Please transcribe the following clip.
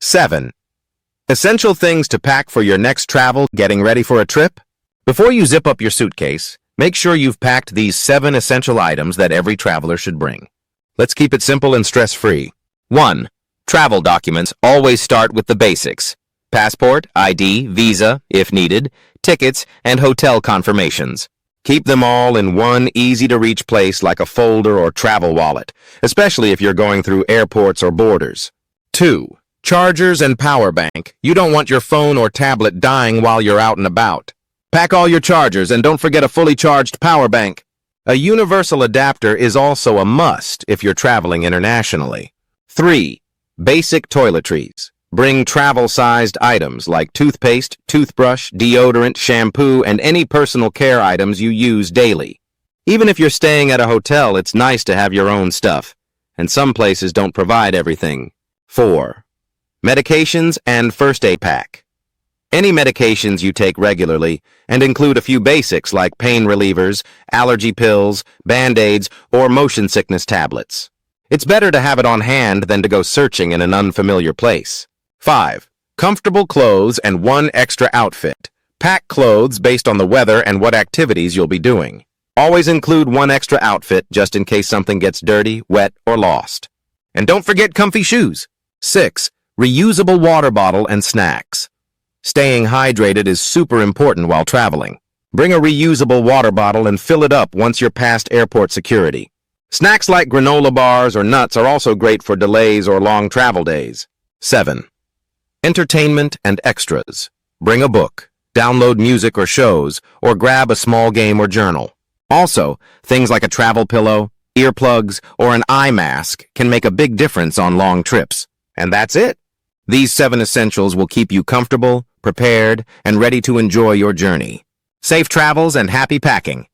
7. Essential things to pack for your next travel, getting ready for a trip? Before you zip up your suitcase, make sure you've packed these 7 essential items that every traveler should bring. Let's keep it simple and stress-free. 1. Travel documents. Always start with the basics. Passport, ID, visa, if needed, tickets, and hotel confirmations. Keep them all in one easy-to-reach place like a folder or travel wallet, especially if you're going through airports or borders. 2. Chargers and power bank. You don't want your phone or tablet dying while you're out and about. Pack all your chargers and don't forget a fully charged power bank. A universal adapter is also a must if you're traveling internationally. 3. Basic toiletries. Bring travel-sized items like toothpaste, toothbrush, deodorant, shampoo, and any personal care items you use daily. Even if you're staying at a hotel, it's nice to have your own stuff, and some places don't provide everything. 4. Medications and first aid pack. Any medications you take regularly, and include a few basics like pain relievers, allergy pills, Band-Aids, or motion sickness tablets. It's better to have it on hand than to go searching in an unfamiliar place. 5. Comfortable clothes and one extra outfit. Pack clothes based on the weather and what activities you'll be doing. Always include one extra outfit just in case something gets dirty, wet, or lost. And don't forget comfy shoes. 6. Reusable water bottle and snacks. Staying hydrated is super important while traveling. Bring a reusable water bottle and fill it up once you're past airport security. Snacks like granola bars or nuts are also great for delays or long travel days. 7. Entertainment and extras. Bring a book, download music or shows, or grab a small game or journal. Also, things like a travel pillow, earplugs, or an eye mask can make a big difference on long trips. And that's it. These 7 essentials will keep you comfortable, prepared, and ready to enjoy your journey. Safe travels and happy packing.